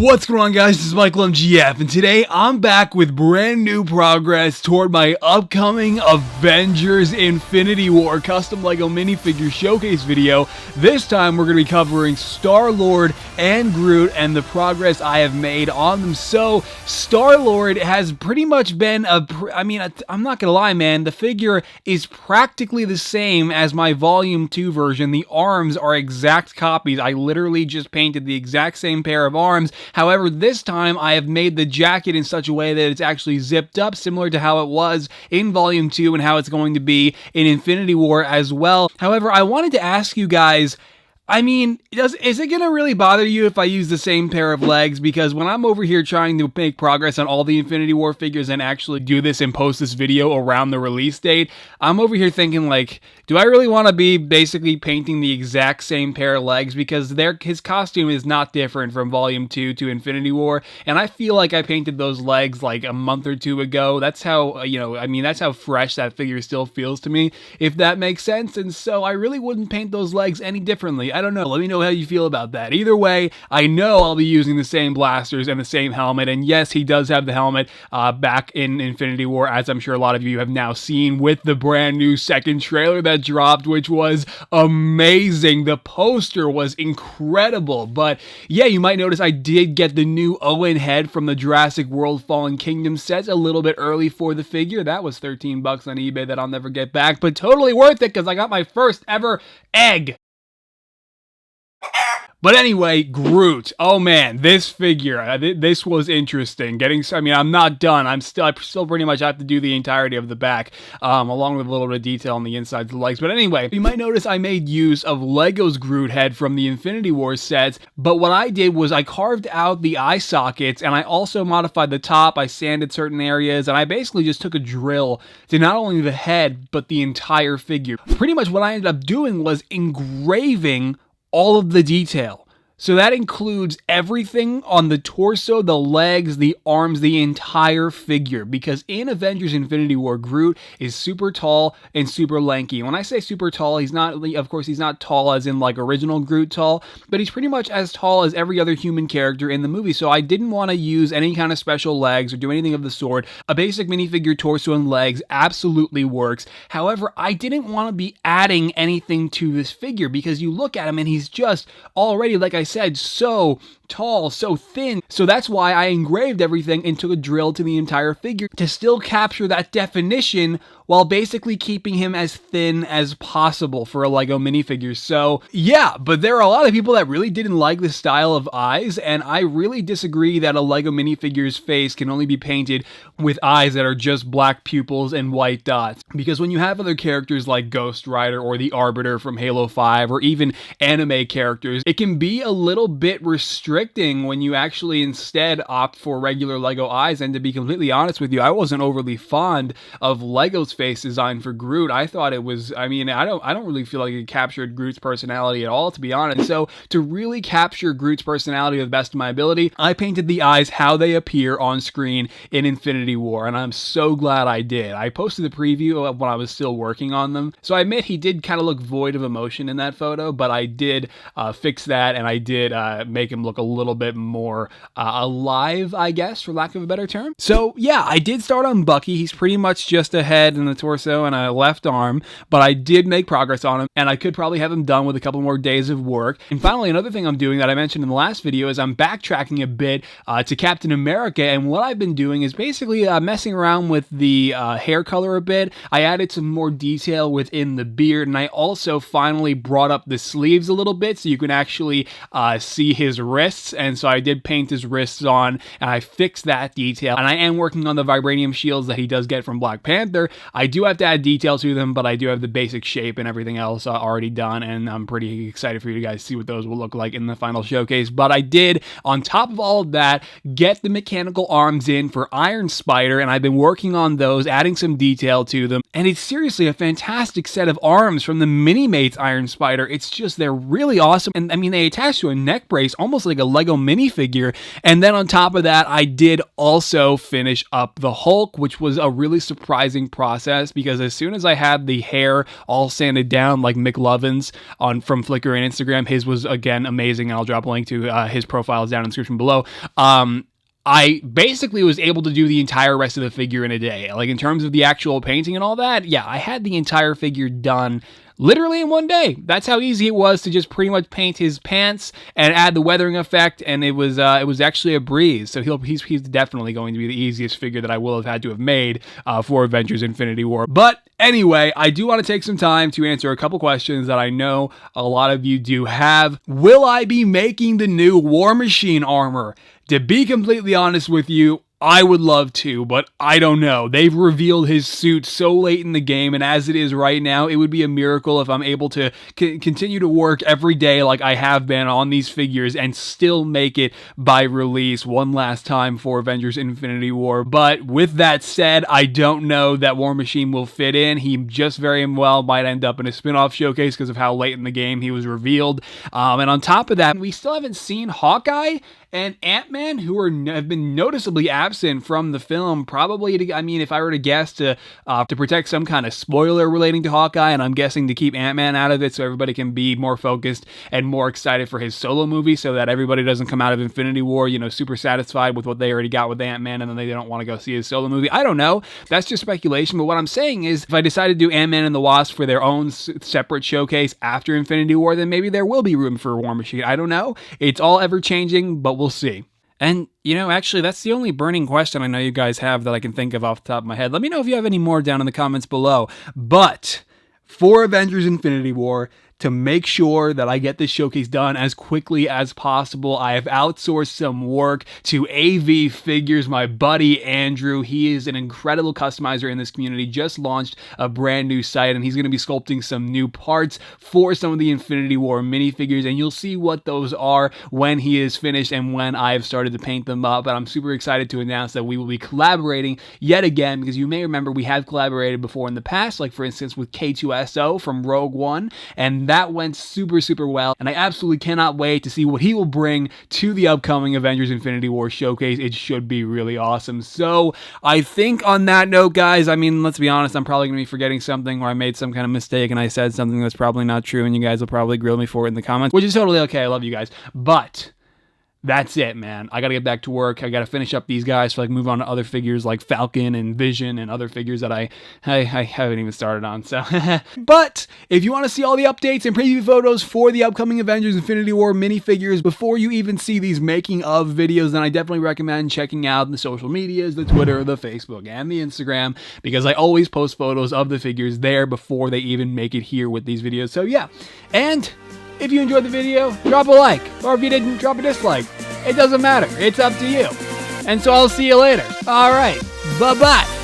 What's going on, guys? This is McLovin GF, and today I'm back with brand new progress toward my upcoming Avengers Infinity War custom LEGO minifigure showcase video. This time we're going to be covering Star-Lord and Groot and the progress I have made on them. So, Star-Lord has pretty much been I'm not going to lie, man, the figure is practically the same as my Volume 2 version. The arms are exact copies. I literally just painted the exact same pair of arms. However, this time I have made the jacket in such a way that it's actually zipped up, similar to how it was in Volume 2 and how it's going to be in Infinity War as well. However, I wanted to ask you guys, is it going to really bother you if I use the same pair of legs? Because when I'm over here trying to make progress on all the Infinity War figures and actually do this and post this video around the release date, I'm over here thinking, like, do I really want to be basically painting the exact same pair of legs? Because his costume is not different from Volume 2 to Infinity War, and I feel like I painted those legs like a month or two ago. That's how, that's how fresh that figure still feels to me, if that makes sense. And so I really wouldn't paint those legs any differently. I don't know. Let me know how you feel about that. Either way, I know I'll be using the same blasters and the same helmet. And yes, he does have the helmet back in Infinity War, as I'm sure a lot of you have now seen with the brand new second trailer that dropped, which was amazing. The poster was incredible. But yeah, you might notice I did get the new Owen head from the Jurassic World Fallen Kingdom sets a little bit early for the figure. That was 13 bucks on eBay that I'll never get back, but totally worth it because I got my first ever egg. But anyway, Groot. Oh man, this figure, this was interesting. I'm not done. I still pretty much have to do the entirety of the back, along with a little bit of detail on the insides of the legs. But anyway, you might notice I made use of Lego's Groot head from the Infinity War sets, but what I did was I carved out the eye sockets, and I also modified the top. I sanded certain areas, and I basically just took a drill to not only the head, but the entire figure. Pretty much what I ended up doing was engraving all of the detail. So that includes everything on the torso, the legs, the arms, the entire figure. Because in Avengers Infinity War, Groot is super tall and super lanky. When I say super tall, he's not tall as in like original Groot tall, but he's pretty much as tall as every other human character in the movie. So I didn't want to use any kind of special legs or do anything of the sort. A basic minifigure torso and legs absolutely works. However, I didn't want to be adding anything to this figure because you look at him and he's just already, like I said, so tall, so thin. So that's why I engraved everything and took a drill to the entire figure to still capture that definition while basically keeping him as thin as possible for a LEGO minifigure. So yeah, but there are a lot of people that really didn't like the style of eyes, and I really disagree that a LEGO minifigure's face can only be painted with eyes that are just black pupils and white dots. Because when you have other characters like Ghost Rider or the Arbiter from Halo 5 or even anime characters, it can be a little bit restricting when you actually instead opt for regular LEGO eyes. And to be completely honest with you, I wasn't overly fond of LEGO's face design for Groot. I thought it was, I don't really feel like it captured Groot's personality at all, to be honest. So to really capture Groot's personality to the best of my ability, I painted the eyes how they appear on screen in Infinity War, and I'm so glad I did. I posted the preview when I was still working on them, so I admit he did kind of look void of emotion in that photo, but I did fix that, and I did make him look a little bit more alive, I guess, for lack of a better term. So yeah, I did start on Bucky. He's pretty much just a head and a torso and a left arm, but I did make progress on him, and I could probably have him done with a couple more days of work. And finally, another thing I'm doing that I mentioned in the last video is I'm backtracking a bit to Captain America, and what I've been doing is basically messing around with the hair color a bit. I added some more detail within the beard, and I also finally brought up the sleeves a little bit so you can actually see his wrists, and so I did paint his wrists on, and I fixed that detail. And I am working on the vibranium shields that he does get from Black Panther. I do have to add detail to them, but I do have the basic shape and everything else already done, and I'm pretty excited for you guys to see what those will look like in the final showcase. But I did, on top of all of that, get the mechanical arms in for Iron Spider, and I've been working on those, adding some detail to them, and it's seriously a fantastic set of arms from the Mini-Mates Iron Spider. It's just, they're really awesome, and I mean, they attach to a neck brace almost like a Lego minifigure. And then on top of that, I did also finish up the Hulk, which was a really surprising process because as soon as I had the hair all sanded down like McLovin's from Flickr and Instagram, his was again amazing. I'll drop a link to his profiles down in the description below. I basically was able to do the entire rest of the figure in a day. Like in terms of the actual painting and all that, yeah, I had the entire figure done literally in one day. That's how easy it was to just pretty much paint his pants and add the weathering effect, and it was actually a breeze. So he's definitely going to be the easiest figure that I will have had to have made for Avengers Infinity War. But anyway, I do want to take some time to answer a couple questions that I know a lot of you do have. Will I be making the new War Machine armor? To be completely honest with you, I would love to, but I don't know. They've revealed his suit so late in the game, and as it is right now, it would be a miracle if I'm able to continue to work every day like I have been on these figures and still make it by release one last time for Avengers Infinity War. But with that said, I don't know that War Machine will fit in. He just very well might end up in a spin-off showcase because of how late in the game he was revealed. And on top of that, we still haven't seen Hawkeye and Ant-Man, who have been noticeably absent from the film, probably, I mean, if I were to guess, to protect some kind of spoiler relating to Hawkeye, and I'm guessing to keep Ant-Man out of it so everybody can be more focused and more excited for his solo movie so that everybody doesn't come out of Infinity War, you know, super satisfied with what they already got with Ant-Man and then they don't want to go see his solo movie. I don't know. That's just speculation, but what I'm saying is if I decide to do Ant-Man and the Wasp for their own separate showcase after Infinity War, then maybe there will be room for War Machine. I don't know. It's all ever-changing, but we'll see. And, you know, actually, that's the only burning question I know you guys have that I can think of off the top of my head. Let me know if you have any more down in the comments below. But for Avengers Infinity War, to make sure that I get this showcase done as quickly as possible, I have outsourced some work to AV Figures, my buddy Andrew. He is an incredible customizer in this community, just launched a brand new site, and he's going to be sculpting some new parts for some of the Infinity War minifigures, and you'll see what those are when he is finished and when I've started to paint them up. But I'm super excited to announce that we will be collaborating yet again, because you may remember we have collaborated before in the past, like for instance with K2SO from Rogue One, and that went super, super well, and I absolutely cannot wait to see what he will bring to the upcoming Avengers Infinity War showcase. It should be really awesome. So I think on that note, guys, I mean, let's be honest, I'm probably going to be forgetting something, or I made some kind of mistake and I said something that's probably not true, and you guys will probably grill me for it in the comments, which is totally okay. I love you guys. But that's it, man. I gotta get back to work. I gotta finish up these guys so I can move on to other figures like Falcon and Vision and other figures that I haven't even started on. So, but if you want to see all the updates and preview photos for the upcoming Avengers Infinity War minifigures before you even see these making of videos, then I definitely recommend checking out the social medias, the Twitter, the Facebook, and the Instagram, because I always post photos of the figures there before they even make it here with these videos. So yeah, and if you enjoyed the video, drop a like, or if you didn't, drop a dislike. It doesn't matter. It's up to you. And so I'll see you later. All right. Bye-bye.